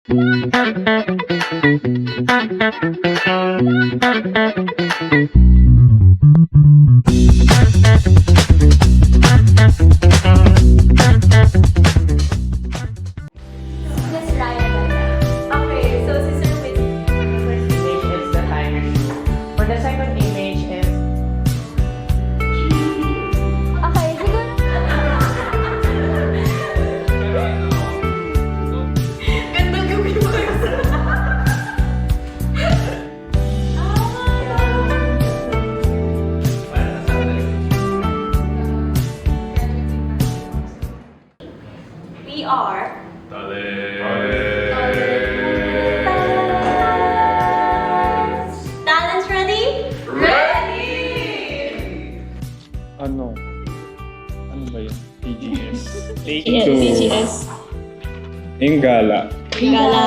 Miss Ryan. Okay, so si Sir Whit, first image is the tiger shoe. For the second image is Okay, siguro. ganda gawin mo We are. Talents ready? Ano? Ano ba yun? TGS. Take Yes, two. BGS. Yung gala. Gala.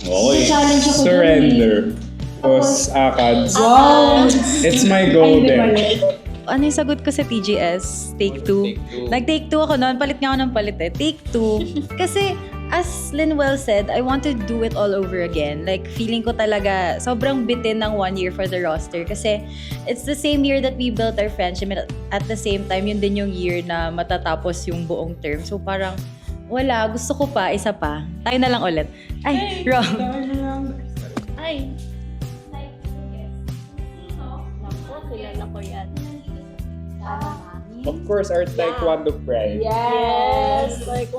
Okay. Challenge ako Surrender. Tapos ACADS. Wow! It's my golden. Ano yung sagot ko sa TGS? Take two. Nag-take two ako noon. Palit nga ako ng palit eh. Take two. Kasi, as Linwell said, I want to do it all over again. Like, feeling ko talaga, sobrang bitin ng 1 year for the roster. Kasi, it's the same year that we built our friendship. And at the same time, yun din yung year na matatapos yung buong term. So, parang, wala. Gusto ko pa. Isa pa. Tayo na lang ulit. Ay, wrong. Ay. Naku, kilala ko yan. Of course, our Taekwondo friend. Yes! Like,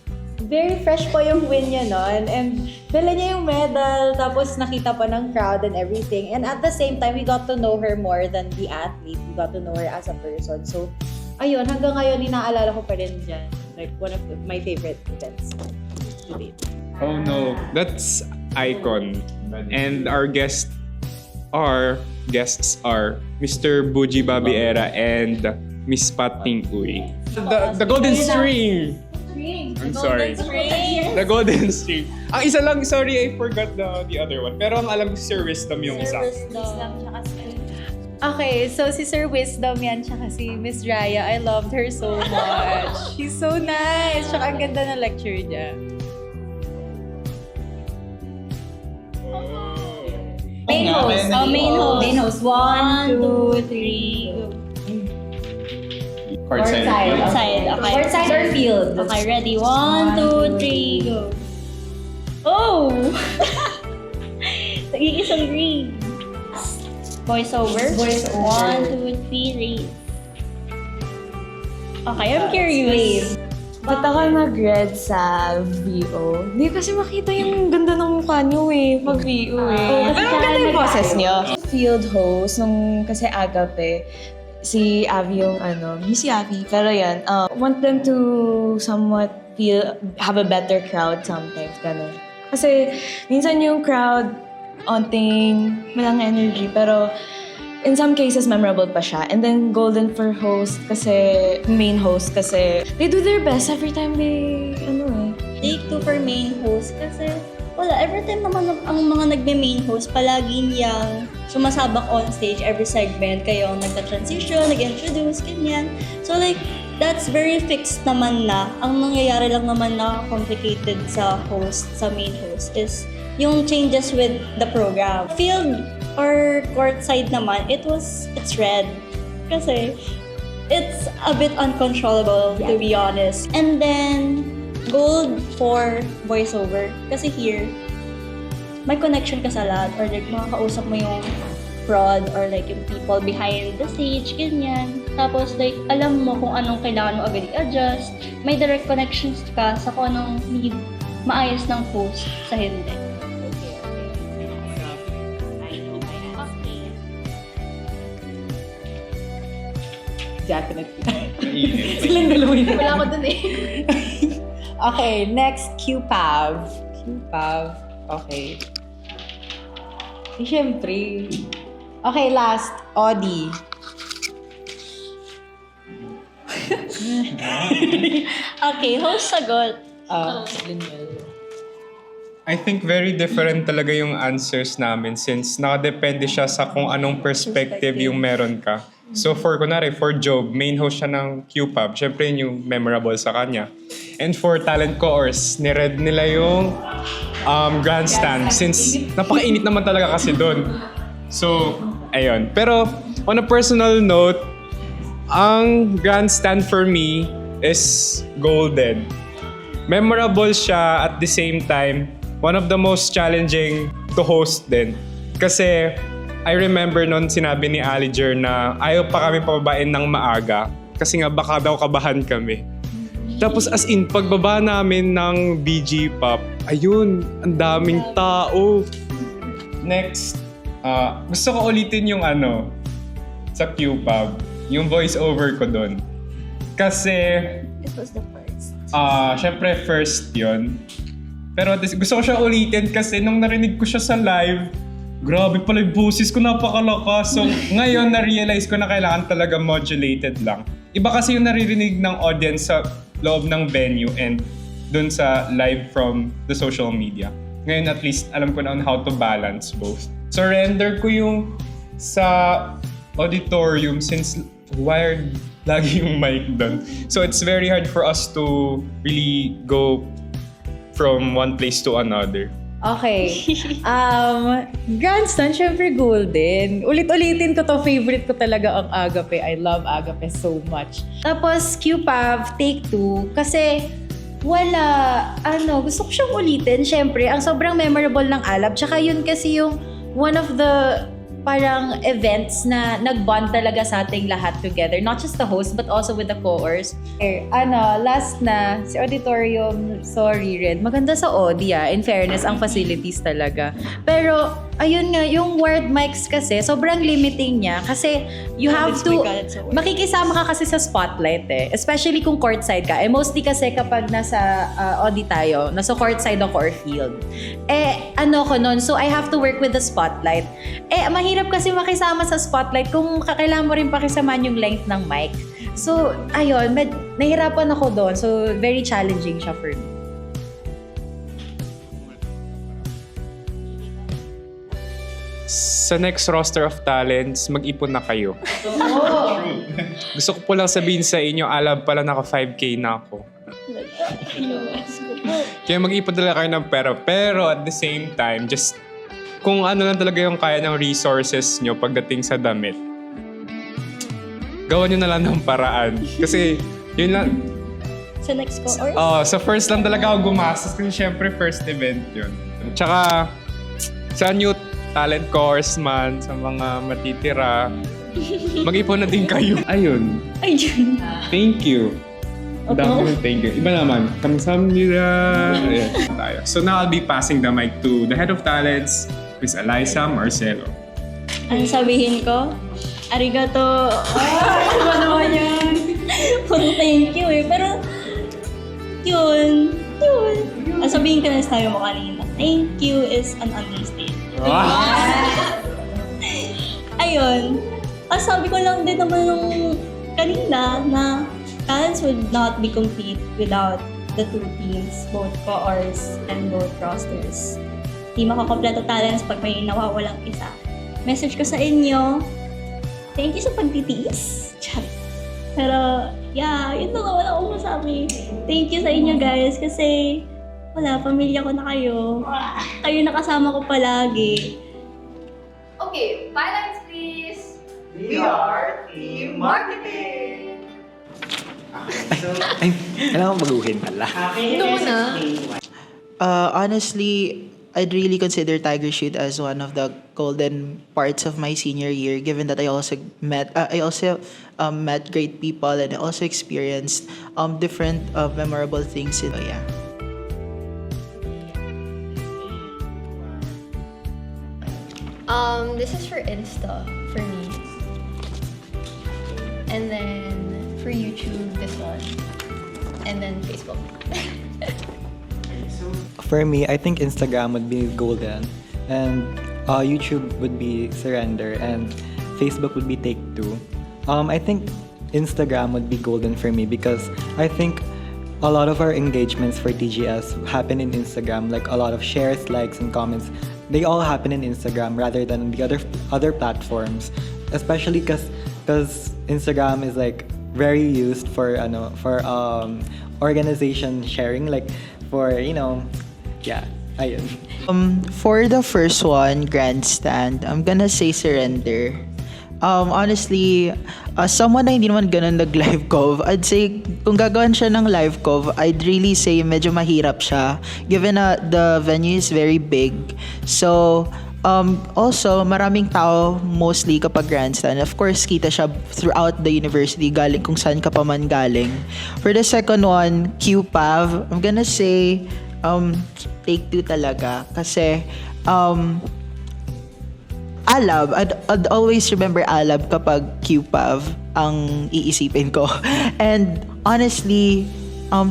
very fresh po yung win niya nun. And dala niya yung medal, tapos nakita pa ng crowd and everything. And at the same time, we got to know her more than the athlete. We got to know her as a person. So, ayun, hanggang ngayon, inaalala ko pa rin dyan. Like, one of my favorite events to date. Oh no, that's icon. And our guests are Mr. Buji Babiera and Miss Pat Ting Uy. The golden string! I'm sorry. The golden string. Ang isa lang, sorry, I forgot the other one. Pero ang alam ko si Sir Wisdom yung isa. Okay, so si Sir Wisdom yan, tsaka si Miss Raya, I loved her so much. She's so nice. Tsaka ang ganda ng lecture niya. Main host. Oh, main host. Main host. 1, 2, 3, go. Courtside. Outside. Okay. Courtside or field? Okay, ready? 1, 2, 3, go. Oh! Nag-iisang green. Voiceover. 1, 2, 3, raise. Okay, I'm curious. Ba't ako nag-red sa VO? Hindi kasi makita yung ganda ng mukha niyo eh, pag VO eh. kasi Pero ang ganda yung boses niyo. Field host, nung kasi agape, si Abby yung si Abby. Pero yan, want them to somewhat have a better crowd sometimes, ganun. Kasi minsan yung crowd, onting, walang energy, pero in some cases, memorable pa siya. And then, golden for host kasi, main host kasi, they do their best every time they, Take 2 for main host kasi wala, every time naman ang mga nagme-main host, palagi niyang sumasabak on stage every segment. Kayo ang nagta-transition, nag-introduce, ganyan. So like, that's very fixed naman na. Ang nangyayari lang naman na complicated sa host, sa main host, is yung changes with the program. Field or courtside naman, it's red. Kasi it's a bit uncontrollable, to be honest. And then, gold for voiceover. Kasi here, may connection ka sa lahat or like makakausap mo yung prod or like yung people behind the stage, ganyan. Tapos like, alam mo kung anong kailangan mo agad i-adjust. May direct connections ka sa kung anong need maayos ng host sa hindi. Definitely. Silang dalawa yun. Wala ko dun eh. Okay, next, QPAV. QPAV. Okay. Siyempre. Okay, last, Audi. Okay, host sagot. I think very different talaga yung answers namin since nakadepende siya sa kung anong perspective yung meron ka. So for Job, main host siya ng QPAB. Siyempre yun yung memorable sa kanya. And for talent course, ni-read nila yung grandstand since napakainit naman talaga kasi doon. So, ayun. Pero on a personal note, ang grandstand for me is golden. Memorable siya at the same time, one of the most challenging to host din. Kasi I remember noon sinabi ni Aliger na ayaw pa kami pababain ng maaga kasi nga baka daw kabahan kami. Tapos as in, pagbaba namin ng BG Pop, ayun, ang daming tao. Next, gusto ko ulitin yung sa Q-Pub, yung voice over ko doon. Kasi, It was the first. syempre first yun. Pero gusto ko siya ulitin kasi nung narinig ko siya sa live, grabe pala yung boses ko, napakalakas. So ngayon na-realize ko na kailangan talaga modulated lang. Iba kasi yung naririnig ng audience sa loob ng venue and dun sa live from the social media. Ngayon at least alam ko na on how to balance both. Surrender ko yung sa auditorium since wired lagi yung mic doon. So it's very hard for us to really go from one place to another. Okay. Grandstand, syempre golden. Ulit-ulitin ko to, favorite ko talaga ang Agape. I love Agape so much. Tapos Q-Pav, Take 2, kasi gusto ko siyang ulitin. Syempre, ang sobrang memorable ng Alab. Tsaka yun kasi yung one of the parang events na nag-bond talaga sa ating lahat together. Not just the host, but also with the co-ors. Last na, si Auditorium, sorry Red, maganda sa Audia. In fairness, ang facilities talaga. Pero, ayun nga, yung wired mics kasi, sobrang limiting niya. Kasi, you have to, makikisama ka kasi sa spotlight Especially kung courtside ka. Mostly kasi kapag nasa Audi tayo, nasa courtside ako or field. Ko nun, so I have to work with the spotlight. Mahirap kasi makisama sa spotlight kung kailangan mo rin pakisaman yung length ng mic. So, ayun, nahirapan ako doon. So, very challenging siya for me. Sa next roster of talents, mag-ipon na kayo. Gusto ko po lang sabihin sa inyo, Alab pala naka 5K na ako. Kaya mag-ipon talaga kayo ng pera. Pero at the same time, just kung ano lang talaga yung kaya ng resources nyo pagdating sa damit, gawan nyo na lang ng paraan. Kasi yun lang. Sa next co-ors? Sa first lang talaga ako gumastos kasi syempre first event yun. Tsaka sa new talent course man, sa mga matitira, mag-ipon na din kayo. Ayun. Thank you. Thank you. Iba naman. Kamsahamnida. Ayan, tayo. So now I'll be passing the mic to the head of talents, Miss Eliza Marcelo. Ano sabihin ko? Arigato. Ano naman yan? Puro thank you Pero, yun. Ang sabihin ko na sabi mo kanina, thank you is an understatement. Ayun. Sabi ko lang din naman nung kanina na talents would not be complete without the two teams, both co-ors and both rosters. Di makakompleto talents pag may nawawalang isa. Message ko sa inyo, thank you sa pagtitiis. Pero, yun na nga, wala akong masabi. Thank you sa inyo guys kasi pamilya ko na kayo. Kayo nakasama ko palagi. Okay, balance please. We are Team Marketing! Ay, kailangan baguhin pala. Ito muna. Honestly, I'd really consider Tiger Shoot as one of the golden parts of my senior year, given that I also met great people and I also experienced different memorable things. This is for Insta, for me. And then for YouTube, this one. And then Facebook. For me, I think Instagram would be golden, and YouTube would be Surrender, and Facebook would be Take 2. I think Instagram would be golden for me because I think a lot of our engagements for TGS happen in Instagram, like a lot of shares, likes, and comments. They all happen in Instagram rather than the other platforms, especially because Instagram is like very used for organization sharing, like for Ayun. For the first one, grandstand, I'm gonna say surrender. Honestly, someone na hindi naman ganun nag-live cov, I'd say kung gagawin siya ng live cov, I'd really say medyo mahirap siya given na the venue is very big. So, also, maraming tao mostly kapag grandstand. Of course, kita siya throughout the university, galing kung saan ka pa man galing. For the second one, QPAV, I'm gonna say take two talaga. Kasi, Alab, I'd always remember Alab kapag QPAV ang iisipin ko. And honestly,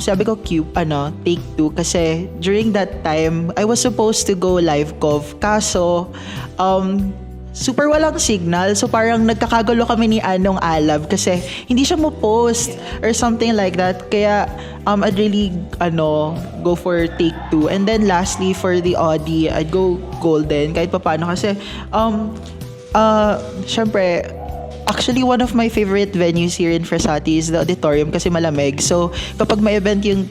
sabi ko take two kasi during that time, I was supposed to go live cov. Kaso, super walang signal. So parang nagkakagulo kami ni Anong Alab kasi hindi siya mo-post or something like that. Kaya I'd really go for take two. And then lastly, for the Audi, I'd go golden kahit papaano kasi syempre, actually one of my favorite venues here in Frasati is the auditorium kasi malamig. So kapag may event yung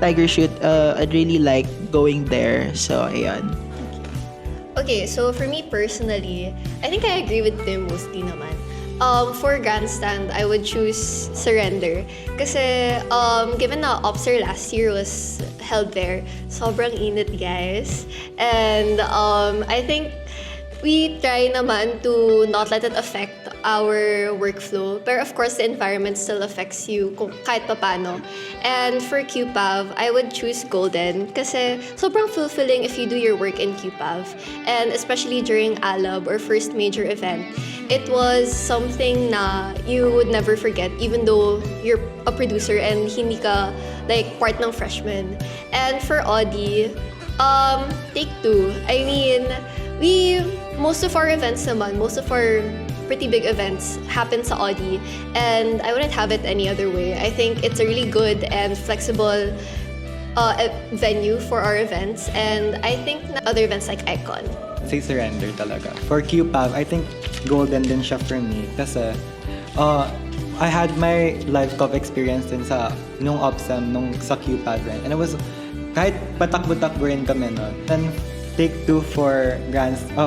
Tiger Shoot, I'd really like going there. So ayan. Okay, so for me personally, I think I agree with Tim mostly naman. For grandstand, I would choose surrender. Kasi given na Opser last year was held there, sobrang init guys. And I think we try naman to not let it affect our workflow. But of course, the environment still affects you kung kahit papano. And for QPAV, I would choose golden kasi sobrang fulfilling if you do your work in QPAV. And especially during ALAB or first major event, it was something na you would never forget even though you're a producer and hindi ka like part ng freshman. And for Audi, take two. I mean, most of our events naman, most of our pretty big events happen sa Audi, and I wouldn't have it any other way. I think it's a really good and flexible venue for our events, and I think other events like Icon. Say surrender talaga. For QPAV, I think golden din siya for me kasi I had my live cov experience din nung OPSEM, sa QPAV rin. And it was, kahit patakbo-takbo rin kami nun. Then, take two for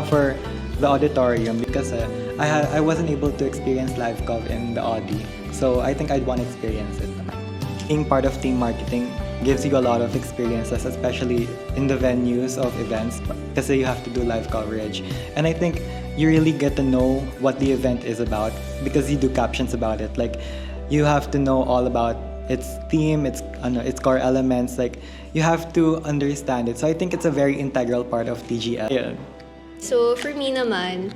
for the auditorium because I wasn't able to experience live cov in the Audi. So I think I'd want to experience it. Being part of team marketing gives you a lot of experiences, especially in the venues of events because you have to do live coverage. And I think you really get to know what the event is about because you do captions about it. Like, you have to know all about its theme, its core elements. Like, you have to understand it. So I think it's a very integral part of TGL. Yeah. So for me naman,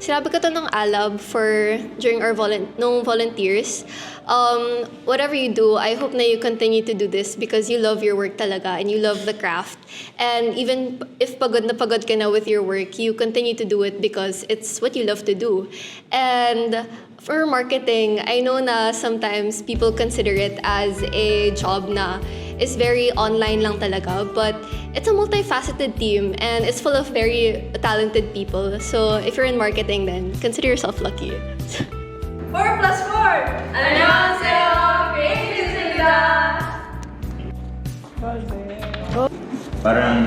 sinabi ko to ng ALAB during our volunteers. Whatever you do, I hope na you continue to do this because you love your work talaga and you love the craft. And even if pagod na pagod ka na with your work, you continue to do it because it's what you love to do. And for marketing, I know na sometimes people consider it as a job na is very online lang talaga, but it's a multifaceted team and it's full of very talented people. So if you're in marketing, then consider yourself lucky. 4+4! 안녕하세요! creative입니다! Parang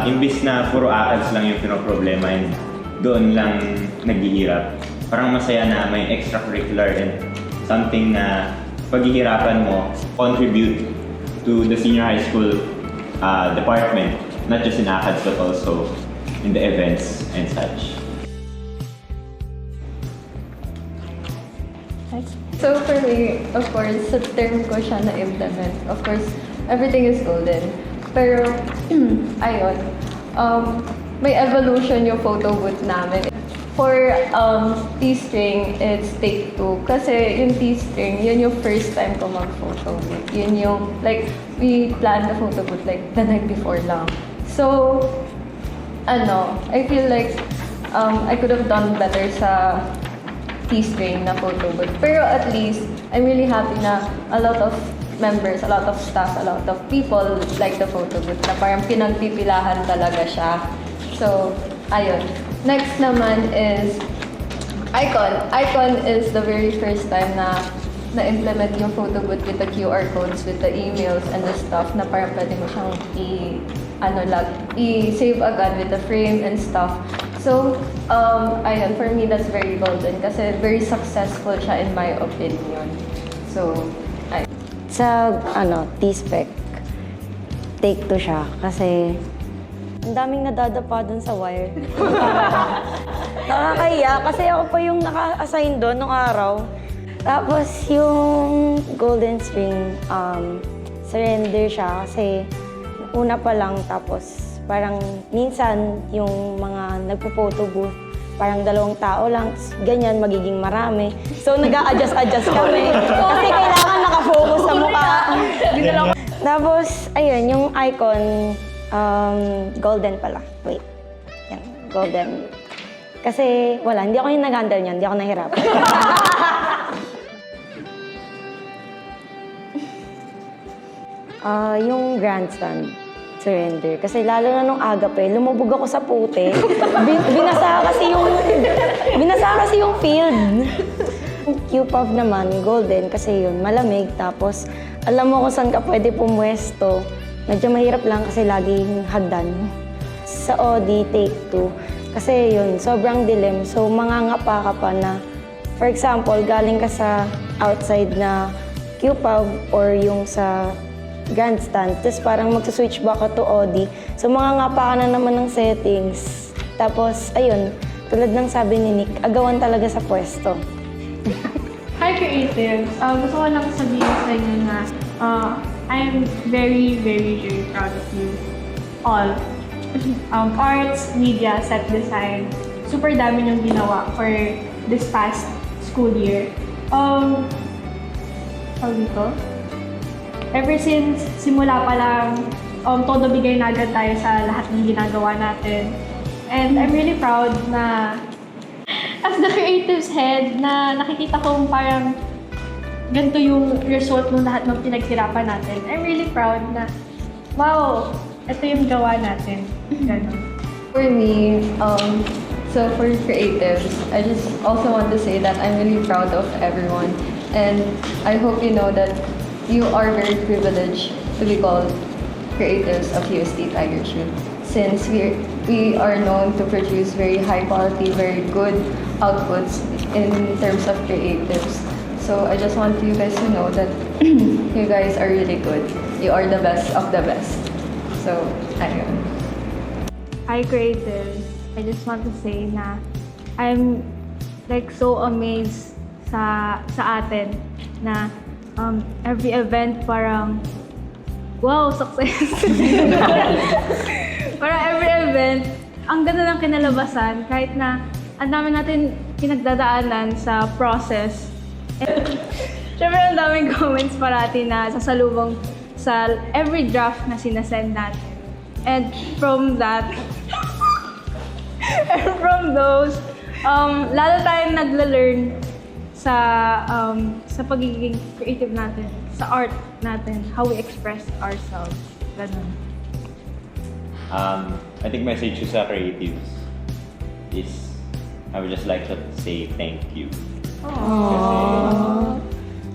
imbis na puro ACADS lang yung pinoproblema and doon lang naghihirap. Parang masaya na may extracurricular and something na paghihirapan mo contribute to the senior high school department, not just in ACADS but also in the events and such. So for me, of course, sa term ko siya na-implement. Of course, everything is golden. Pero, ayun, may evolution yung photo booth namin. For T-string, it's take two. Kasi yung T-string, yun yung first time ko mag-photo booth. Yun yung, like, we planned the photo booth like the night before lang. So, I feel like I could have done better sa T-string na photo booth. Pero at least, I'm really happy na a lot of members, a lot of staff, a lot of people like the photo booth na parang pinagpipilahan talaga siya. So, ayun. Next naman is Icon. Icon is the very first time na na-implement yung photo booth with the QR codes, with the emails and the stuff na parang pwede mo siyang i-save agad with the frame and stuff. So, ayun, for me, that's very golden kasi very successful siya in my opinion. So, Sa T-Spec, take 2 siya kasi ang daming nadadapa dun sa wire. Nakakahiya kasi ako pa yung naka-assign doon nung araw. Tapos yung golden string, surrender siya kasi una pa lang tapos parang minsan yung mga nagpo-photo booth, parang 2 tao lang, ganyan magiging marami. So nag-a-adjust kami kasi kailangan nakafocus sa mukha. Tapos ayun, yung icon, golden pala. Wait, yan, golden. Kasi wala, hindi ako yung nag-handle niyan, hindi ako nahirapan. Yung grandstand, surrender. Kasi lalo na nung agape, lumubog ako sa pute. Binasa kasi yung field. Q-Puff naman, golden, kasi yun, malamig. Tapos, alam mo kung saan ka pwede pumwesto. Medyo mahirap lang kasi laging hagdan. Sa OD, take 2. Kasi yun, sobrang dilim. So, mangangapa ka pa na, for example, galing ka sa outside na Q-Puff or yung sa grandstand, tapos parang magsa-switch back ka to OD. So, mangangapa ka na naman ng settings. Tapos, ayun, tulad ng sabi ni Nick, agawan talaga sa pwesto. Hi, creatives! Gusto ko lang sabihin sa inyo na I am very, very, very proud of you all. Arts, media, set design, super dami niyong ginawa for this past school year. Ever since simula pa lang, todo bigay na agad tayo sa lahat ng ginagawa natin. And I'm really proud na as the creatives head na nakikita kong parang ganito yung result ng lahat ng pinaghirapan natin. I'm really proud na, wow, ito yung gawa natin. Ganun. for me, so for creatives, I just also want to say that I'm really proud of everyone. And I hope you know that you are very privileged to be called creatives of UST Tiger Shoot, since we are known to produce very high quality, very good outputs in terms of creatives. So I just want you guys to know that you guys are really good. You are the best of the best. So, ayun. Hi, creatives. I just want to say na I'm like so amazed sa atin na every event parang wow, success. Parang every event, ang ganda ng kinalabasan kahit na ang dami natin pinagdadaanan sa process. Siyempre, ang daming comments parati na sasalubong sa every draft na sinasend natin. And from that, and from those, lalo tayong nagla-learn sa pagiging creative natin, sa art natin, how we express ourselves. Ganun. I think message ko sa creatives is I would just like to say thank you. Aww.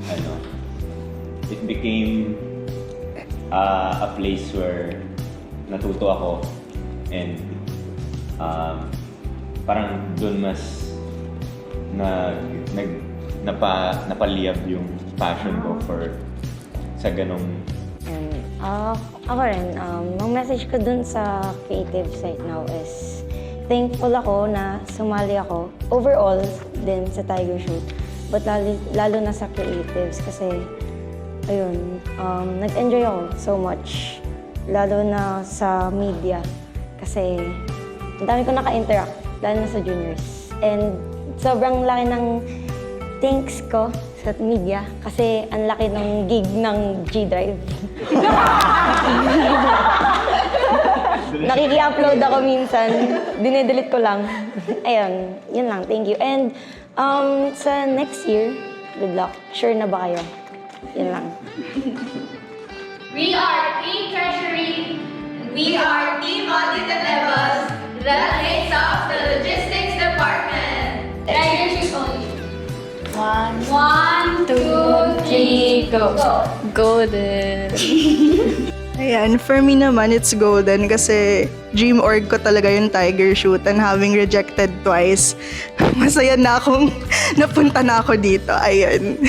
Kasi, it became a place where natuto ako and parang doon mas napaliyab yung passion ko for sa ganong. And ako rin, ang message ko dun sa creatives right now is thankful ako na sumali ako overall din sa Tiger Shoot, but lalo na sa creatives kasi ayun, nag-enjoy ako so much, lalo na sa media kasi ang dami ko naka-interact, lalo na sa juniors. And sobrang laki ng thanks ko sa media kasi ang laki ng gig ng G-Drive. Nakiki-upload ako minsan, dinedelete ko lang. Ayun, yun lang, thank you. And sa next year, good luck. Sure na ba kayo? Yun lang. We are Team Treasury. We are Team Audit and Levels. That makes up the Logistics Department. Tiger Shoot only. 1, 2, 3, go. Golden. Ayan, for me naman, it's golden kasi dream org ko talaga yung Tiger Shoot and having rejected twice, masaya na akong napunta na ako dito. Ayun.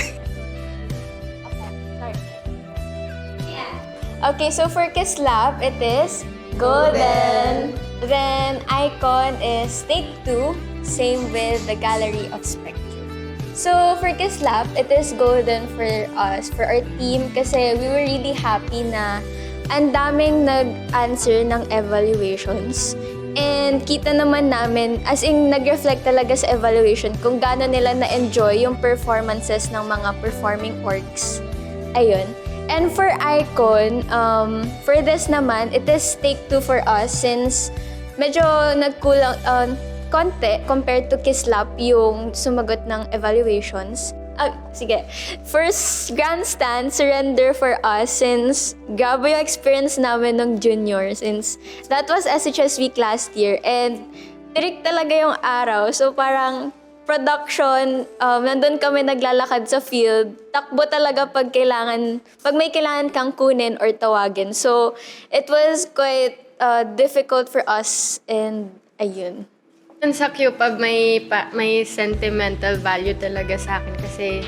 Okay, so for Kislap, it is golden. Then icon is Take Two, same with the Gallery of Spectrum. So for Kislap, it is golden for us, for our team, kasi we were really happy na ang daming nag-answer ng evaluations. And kita naman namin, as in nag-reflect talaga sa evaluation kung gaano nila na-enjoy yung performances ng mga performing orgs. Ayun. And for Icon, for this naman, it is Take Two for us since medyo nagkulang konti compared to Kislap yung sumagot ng evaluations. Sige. First grandstand, surrender for us since grabe yung experience namin ng junior since that was SHS week last year and tirik talaga yung araw. So parang production, nandun kami naglalakad sa field. Takbo talaga pag may kailangan kang kunin or tawagin. So it was quite difficult for us and ayun. Sa QPAB, may sentimental value talaga sa akin kasi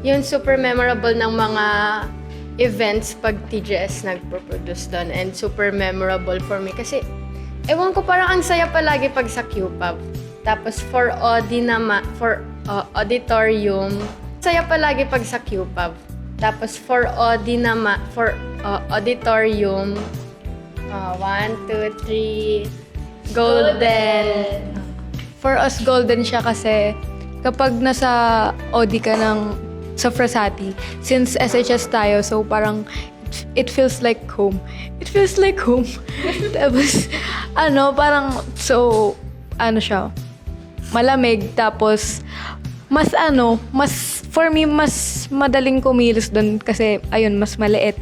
yun super memorable ng mga events pag TGS nagpo-produce doon and super memorable for me kasi ewan ko parang ang saya palagi pag sa QPAB. Tapos for auditorium, saya palagi pag sa QPAB. Tapos for auditorium, 1, 2, 3, golden. For us, golden siya kasi kapag nasa OD ka sa Frasati, since SHS tayo, so parang it feels like home. It feels like home. Tapos, parang siya, malamig. Tapos, for me, mas madaling kumilos doon kasi, ayun, mas maliit.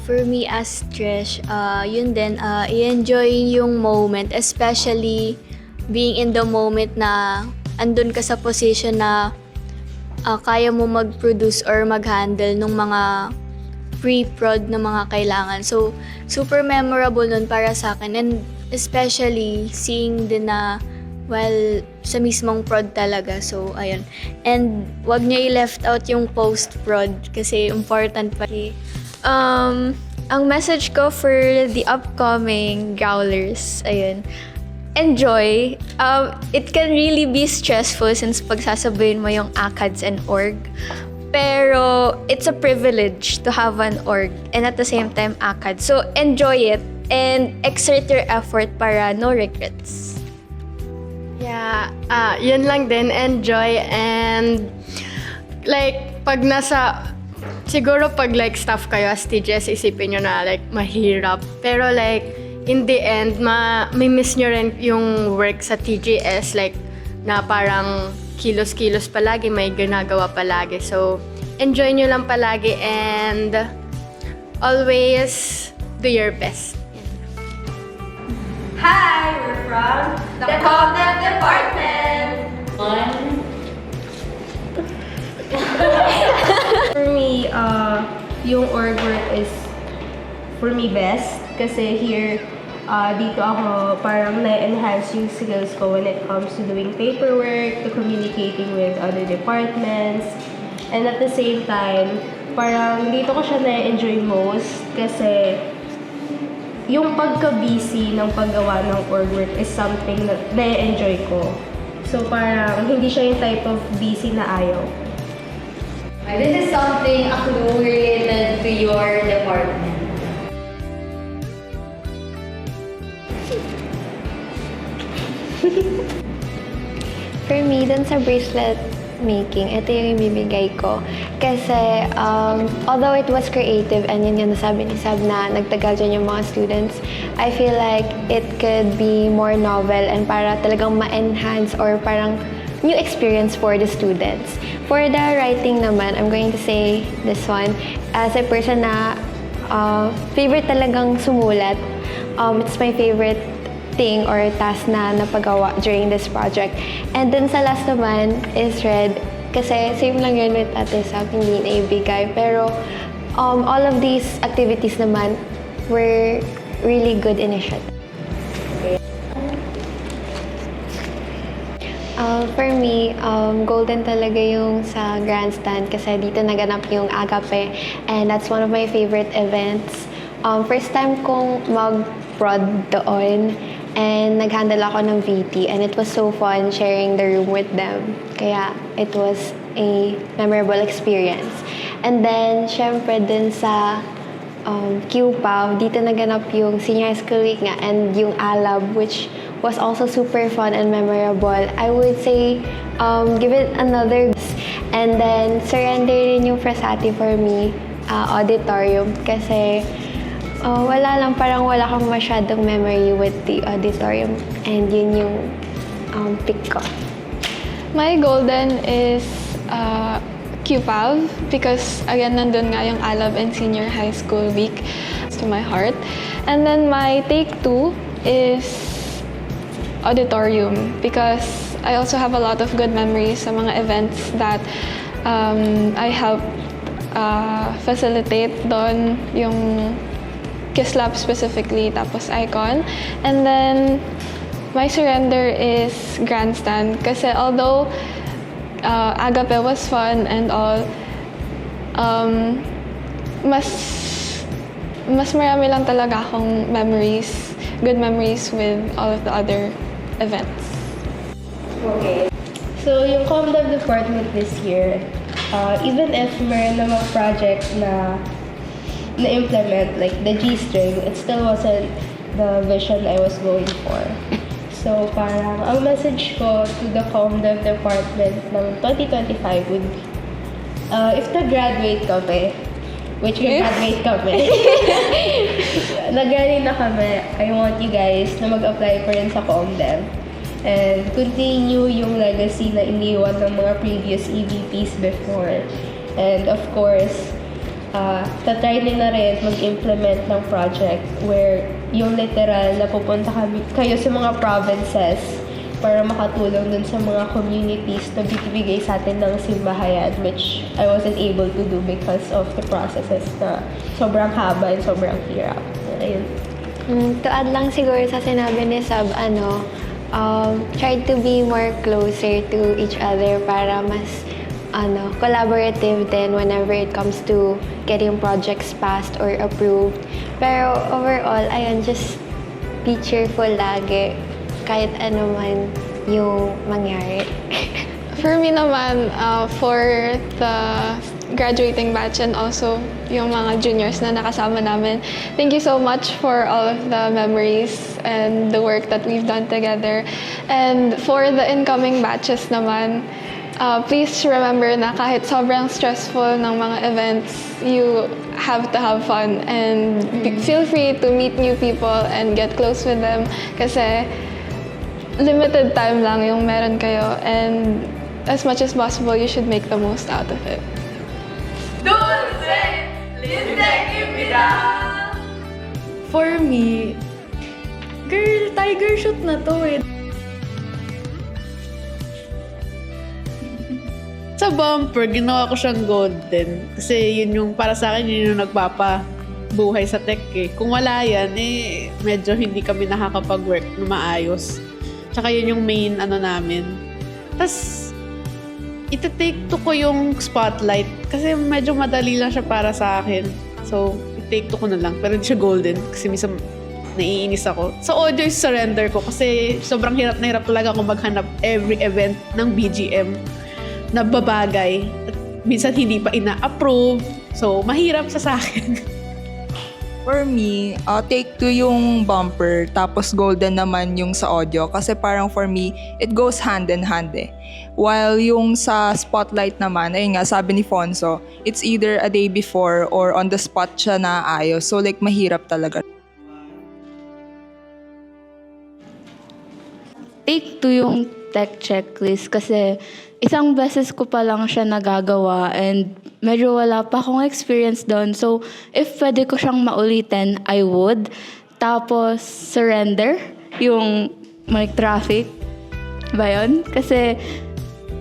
For me as Trish, yun din, i-enjoy yung moment, especially being in the moment na andun ka sa position na kaya mo mag-produce or mag-handle ng mga pre-prod na mga kailangan. So, super memorable nun para sa akin and especially seeing din na sa mismong prod talaga. So, ayun. And wag niya i-left out yung post-prod kasi important pa. Ang message ko for the upcoming growlers, ayun, enjoy. It can really be stressful since pagsasabayin mo yung ACADS and org. Pero it's a privilege to have an org and at the same time ACADS. So enjoy it and exert your effort para no regrets. Yeah, yun lang din, enjoy and siguro pag staff kayo as TGS, isipin nyo na mahirap. Pero in the end, may miss nyo rin yung work sa TGS, na parang kilos-kilos palagi, may ginagawa palagi. So, enjoy nyo lang palagi and always do your best. Hi, we're from the Content Department. For me, yung org work is for me best kasi here dito ako parang na-enhance yung skills ko when it comes to doing paperwork, to communicating with other departments, and at the same time, parang dito ko siya na-enjoy most kasi yung pagka-busy ng paggawa ng org work is something na na-enjoy ko. So parang hindi siya yung type of busy na ayaw. This is something, a clue related to your department. For me, dun sa bracelet making, ito yung ibibigay ko. Kasi, although it was creative, and yun yung nasabi ni Sab na nagtagal dyan yung mga students, I feel like it could be more novel and para talagang ma-enhance or parang new experience for the students. For the writing naman, I'm going to say this one. As a person na favorite talagang sumulat, it's my favorite thing or task na napagawa during this project. And then sa last naman is read. Kasi same lang yun with Ate Sab, hindi naibigay. Pero all of these activities naman, were really good initiatives. For me, golden talaga yung sa grandstand kasi dito naganap yung Agape and that's one of my favorite events. First time kong mag-prod doon and nag-handle ako ng VT and it was so fun sharing the room with them. Kaya it was a memorable experience. And then, syempre dun sa QPAV, dito naganap yung Senior High School Week nga and yung ALAB which was also super fun and memorable. I would say, give it another. And then, surrender rin yung Frasati for me, auditorium. Kasi, wala lang, parang wala kang masyadong memory with the auditorium. And yun yung pick ko. My golden is QPAV because again, nandun nga yung ALAB and Senior High School Week to my heart. And then my take 2 is auditorium because I also have a lot of good memories sa mga events that I helped facilitate doon, yung Kislap specifically, tapos Icon. And then my surrender is grandstand kasi although Agape was fun and all, mas marami lang talaga akong memories, good memories with all of the other events. Okay. So, yung ComDev department this year, even if meron namang project na implement, like the G-string, it still wasn't the vision I was going for. So, parang ang message ko to the ComDev department ng 2025 would be, if nag-graduate kami, which nag-graduate kami, nag-graduate na kami, I want you guys na mag-apply pa rin sa ComDev and continue yung legacy na iniwan ng mga previous EVPs before. And of course, tatry nila rin mag-implement ng project where yung literal na pupunta kayo sa mga provinces para makatulong dun sa mga communities na bibigay sa atin ng simbahayan, which I wasn't able to do because of the processes na sobrang haba and sobrang hirap. Ayun. To add lang siguro sa sinabi ni Sab, try to be more closer to each other para mas collaborative din whenever it comes to getting projects passed or approved. Pero overall, ayun, just be cheerful lagi kahit ano man yung mangyari. For me naman, for the graduating batch and also yung mga juniors na nakasama namin, thank you so much for all of the memories and the work that we've done together. And for the incoming batches naman, please remember na kahit sobrang stressful ng mga events, you have to have fun and feel free to meet new people and get close with them kasi limited time lang yung meron kayo and as much as possible, you should make the most out of it. For me, girl, tiger shoot na to eh. Sa bumper, ginawa ko siyang golden. Kasi yun yung, para sa akin, yun yung nagpapabuhay sa tech eh. Kung wala yan, medyo hindi kami nakakapag-work na maayos. Tsaka yun yung main namin. Tapos, iti-take to ko yung spotlight. Kasi medyo madali lang siya para sa akin. So, iti-take to ko na lang. Pero hindi siya golden. Kasi minsan, naiinis ako. Sa audio, surrender ko. Kasi sobrang hirap na hirap talaga akong maghanap every event ng BGM na babagay at minsan hindi pa ina-approve. So, mahirap sa akin. For me, take 2 yung bumper, tapos golden naman yung sa audio. Kasi parang for me, it goes hand in hand eh. While yung sa spotlight naman, ayun nga, sabi ni Fonso, it's either a day before or on the spot siya na ayos. So like, mahirap talaga. Take 2 yung tech checklist kasi isang beses ko pa lang siya nagagawa and medyo wala pa akong experience doon. So, if pwede ko siyang maulitin, I would. Tapos, surrender, yung traffic. Ba yun? Kasi,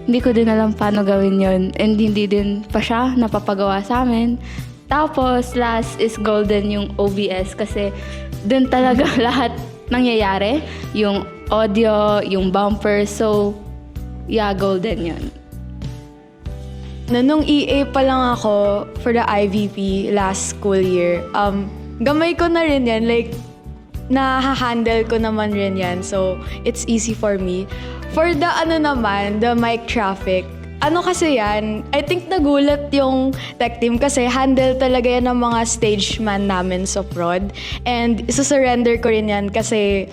hindi ko din alam paano gawin yun. And hindi din pa siya napapagawa sa amin. Tapos last is golden yung OBS kasi dun talaga lahat nangyayari. Yung audio, yung bumper. So, yeah, golden yun. Nung EA pa lang ako for the IVP last school year, gamay ko na rin yan. Like, na-handle ko naman rin yan. So, it's easy for me. For the the mic traffic, kasi yan, I think nagulat yung tech team kasi handle talaga yan ng mga stage man namin sa prod. And isa-surrender ko rin yan kasi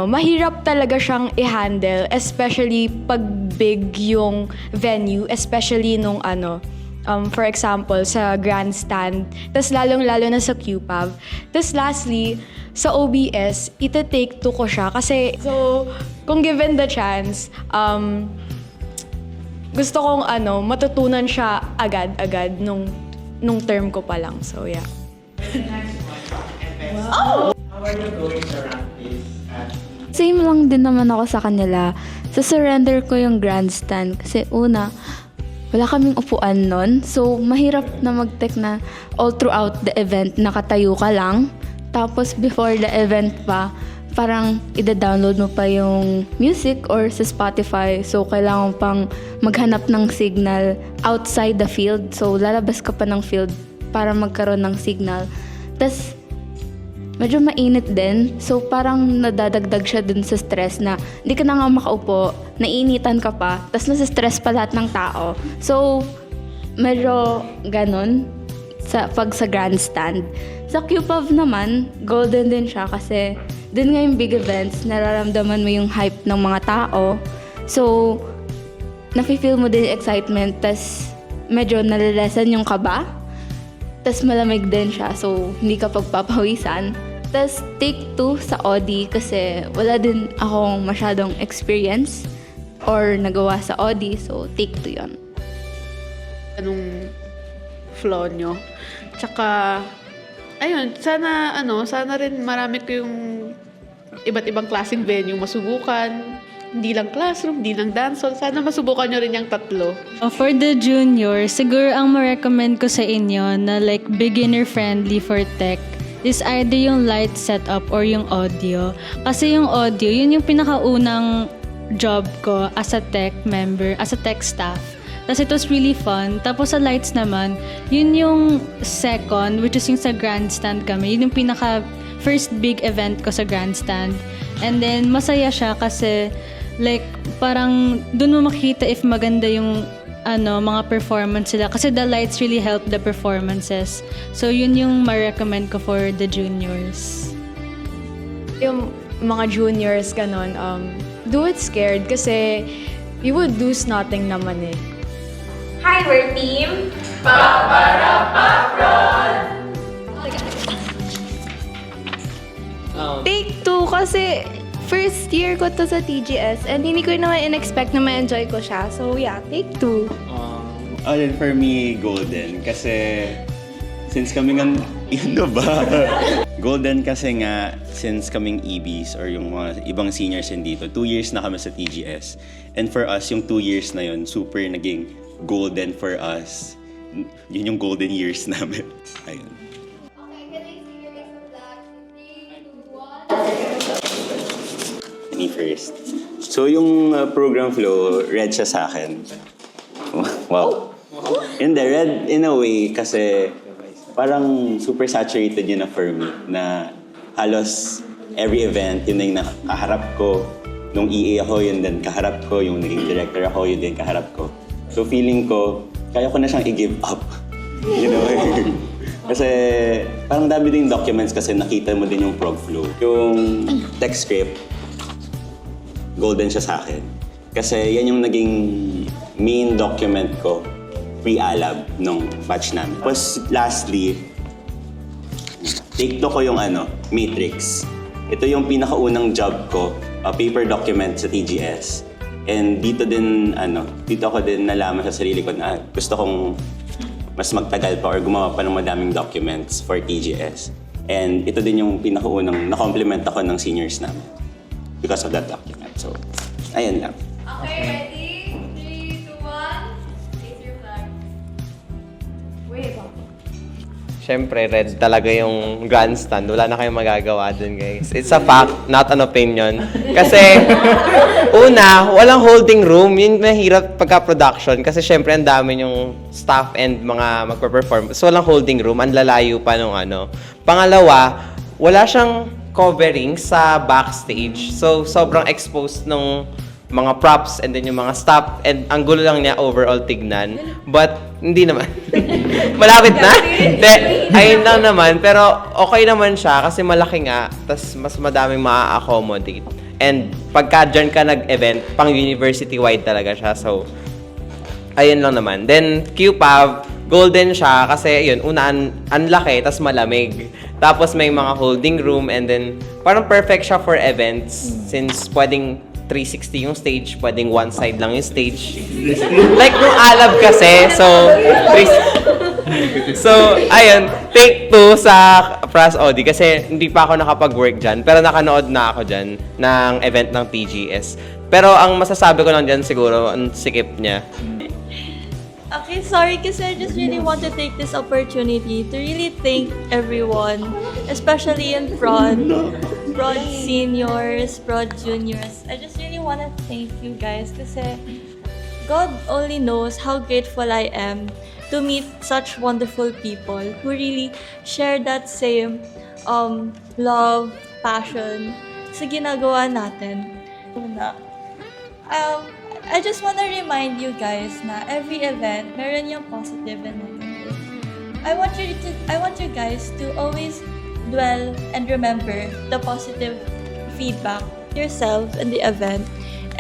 mahirap talaga siyang i-handle, especially pag big yung venue, especially nung for example, sa grandstand, tas lalong-lalo na sa QPAV. Tas lastly, sa OBS, ita-take two ko siya kasi, so, kung given the chance, gusto kong matutunan siya agad-agad nung term ko pa lang. So, yeah. How are you going to rank this? Same lang din naman ako sa kanila. Sa surrender ko yung grandstand kasi una, wala kaming upuan nun. So, mahirap na mag-tech na all throughout the event, nakatayo ka lang. Tapos, before the event pa, parang ida-download mo pa yung music or sa Spotify. So, kailangan pang maghanap ng signal outside the field. So, lalabas ka pa ng field para magkaroon ng signal. Tapos, medyo mainit din. So, parang nadadagdag siya dun sa stress na hindi ka na nga makaupo, nainitan ka pa, tapos nasa-stress pa lahat ng tao. So, medyo ganun pag sa grandstand. Sa QPAV naman, golden din siya kasi dun nga yung big events, nararamdaman mo yung hype ng mga tao. So, nafe-feel mo din yung excitement, tapos medyo nalilesen yung kaba. Tapos malamig din siya, so hindi ka pagpapawisan. Tapos take 2 sa Audi kasi wala din akong masyadong experience or nagawa sa Audi, so take 2 yun. Anong flow nyo? Tsaka, ayun, sana rin marami ko yung iba't ibang klaseng venue masubukan. Hindi lang classroom, hindi lang dance hall. Sana masubukan nyo rin yung 3. For the junior, siguro ang ma-recommend ko sa inyo na like beginner-friendly for tech is either yung light setup or yung audio. Kasi yung audio, yun yung pinakaunang job ko as a tech member, as a tech staff. Tapos it was really fun. Tapos sa lights naman, yun yung second, which is yung sa grandstand kami. Yun yung pinaka first big event ko sa grandstand. And then masaya siya kasi like parang dun mo makikita if maganda yung mga performance sila kasi the lights really help the performances. So yun yung ma-recommend ko for the juniors. Yung mga juniors ganon, do it scared kasi you would lose nothing naman eh. Hi, we're team Paparapapron! Take 2 kasi first year ko to sa TGS and hindi ko naman in-expect na ma-enjoy ko siya. So yeah, take 2. For me, golden. Kasi since kami nga, golden kasi nga, since kaming EBs or yung mga ibang seniors din dito, 2 years na kami sa TGS. And for us, yung 2 years na yun, super naging golden for us. Yun yung golden years namin. Ayun. Me first. So yung program flow, red siya sa akin. Wow. Hindi, red in a way kasi parang super saturated yun na for me na halos every event, yun na yung nakaharap ko. Nung EA ako, yun din kaharap ko. Yung naging director ako, yun din kaharap ko. So feeling ko, kaya ko na siyang i-give up. You know? Kasi parang dami din documents kasi nakita mo din yung prog flow. Yung text script, golden siya sa akin. Kasi yan yung naging main document ko pre-alab nung batch namin. Tapos lastly, take 2 ko yung Matrix. Ito yung pinakaunang job ko, paper document sa TGS. And dito ako din nalaman sa sarili ko na gusto kong mas magtagal pa or gumawa pa ng madaming documents for TGS. And ito din yung pinakaunang na-compliment ako ng seniors namin because of that document. So, ayan lang. Okay, ready? 3, 2, 1. Raise your flag. Wait. syempre, Red talaga yung grandstand. Wala na kayong magagawa dun, guys. It's a fact, not an opinion. Kasi, una, walang holding room. Yun mahirap pagka-production. Kasi syempre, ang dami yung staff and mga magpa-perform. So, walang holding room. Ang lalayo pa nung ano. Pangalawa, wala siyang covering sa backstage. So, sobrang exposed nung mga props and then yung mga staff and ang gulo lang niya overall tignan. But, hindi naman. Malapit na. Ayun lang naman. Pero, okay naman siya kasi malaki nga. Tas mas madaming ma-accommodate. And, pagka dyan ka nag-event, pang university-wide talaga siya. So, ayun lang naman. Then, QPAV, golden siya kasi yun, una, ang laki, tas malamig. Tapos may mga holding room and then, parang perfect siya for events since pwedeng 360 yung stage, pwedeng one side lang yung stage. Like nung Alab kasi, so ayun, take 2 sa Fras Audi kasi hindi pa ako nakapag-work dyan, pero nakanood na ako dyan ng event ng TGS. Pero ang masasabi ko lang dyan siguro, ang sikip niya. Okay, sorry kasi I just really want to take this opportunity to really thank everyone, especially in prod seniors, prod juniors. I just really want to thank you guys kasi God only knows how grateful I am to meet such wonderful people who really share that same love, passion sa ginagawa natin. I just want to remind you guys na every event, meron yung positive and negative. I want you guys to always dwell and remember the positive feedback yourself in the event.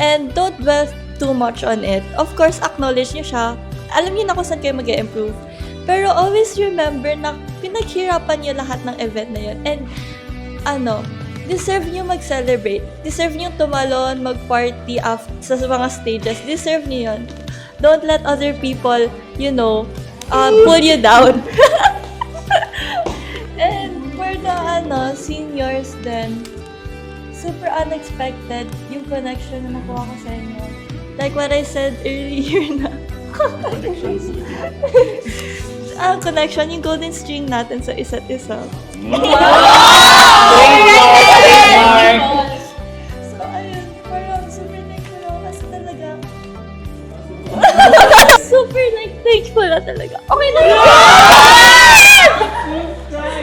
And don't dwell too much on it. Of course, acknowledge nyo siya. Alam niyo na kung saan kayo mag-improve. Pero always remember na pinaghirapan niyo lahat ng event na yun. And deserve nyo mag-celebrate. Deserve nyo tumalon, mag-party sa mga stages. Deserve nyo yun. Don't let other people, pull you down. And for the seniors then, super unexpected yung connection na nakuha ko sa inyo. Like what I said earlier na. Ang connection, yung golden string natin sa isa't isa. So, ayun, parang super thankful ako kasi talaga. Super thankful na talaga. Okay na yun!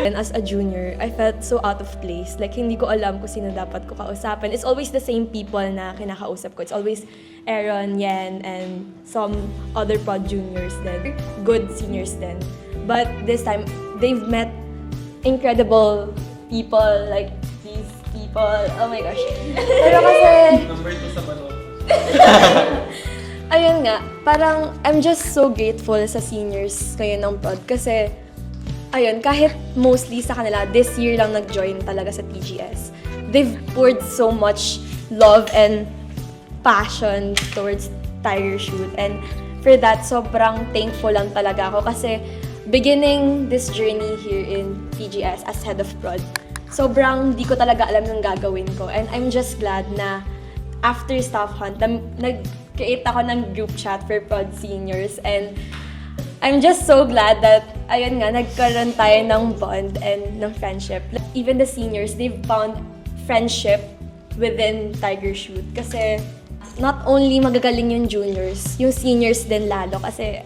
And as a junior, I felt so out of place. Like, hindi ko alam kung sino dapat ko kausapin. It's always the same people na kinakausap ko. It's always Aaron, Yen, and some other prod juniors then. Good seniors then. But this time, they've met incredible people, like these people. Oh my gosh. Pero kasi... Number 2 sa balon. Ayun nga, parang I'm just so grateful sa seniors ngayon ng prod kasi ayun, kahit mostly sa kanila, this year lang nag-join talaga sa TGS. They've poured so much love and passion towards Tiger Shoot. And for that, sobrang thankful lang talaga ako kasi beginning this journey here in TGS as head of prod, sobrang di ko talaga alam ng gagawin ko. And I'm just glad na after staff hunt, nag-create ako ng group chat for prod seniors. And I'm just so glad that, ayun nga, nagkaroon tayo ng bond and ng friendship. Even the seniors, they've found friendship within Tiger Shoot. Kasi not only magagaling yung juniors, yung seniors din lalo. Kasi,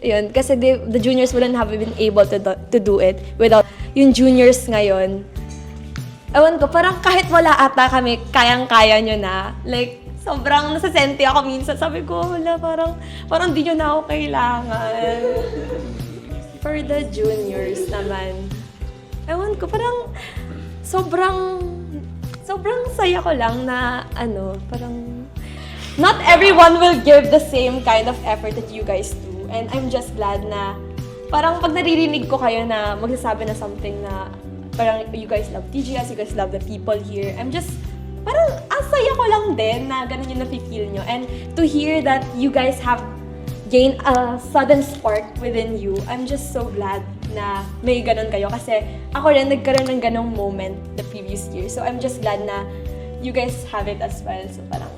yun, kasi the juniors wouldn't have been able to do it without yung juniors ngayon. Ewan ko, parang kahit wala ata kami, kayang-kaya nyo na. Like, sobrang nasasente ako minsan. Sabi ko, wala, parang di nyo na ako kailangan. For the juniors naman, ewan ko, parang sobrang saya ko lang na, parang not everyone will give the same kind of effort that you guys do. And I'm just glad na, parang pag naririnig ko kayo na magsasabi na something na, parang you guys love TGS, you guys love the people here. I'm just, parang ang saya ko lang din na ganun yung nafe-feel nyo. And to hear that you guys have gained a sudden spark within you, I'm just so glad na may ganun kayo. Kasi ako rin nagkaroon ng ganung moment the previous year. So I'm just glad na you guys have it as well. So parang,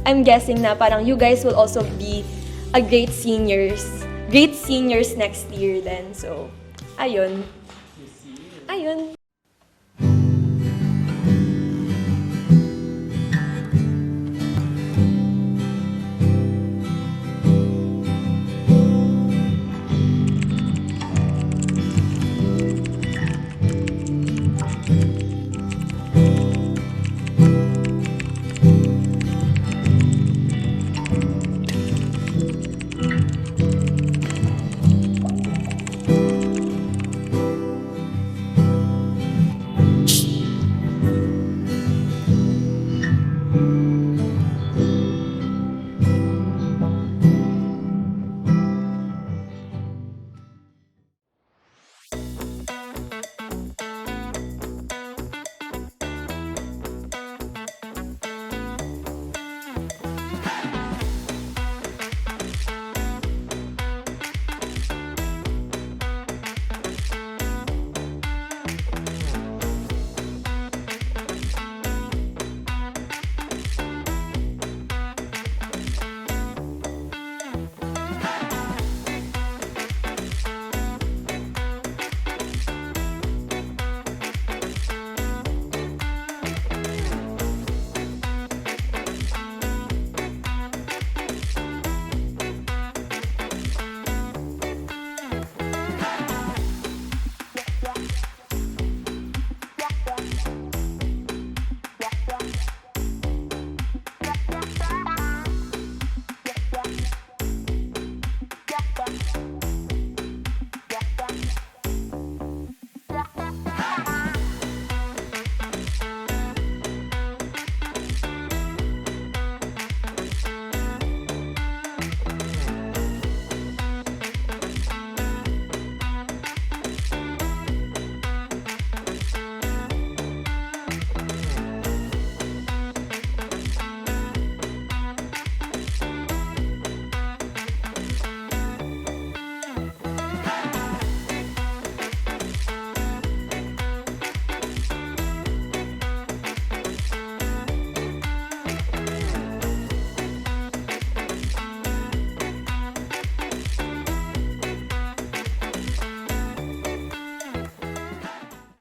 I'm guessing na parang you guys will also be a great seniors next year then. So, ayun. Ayun.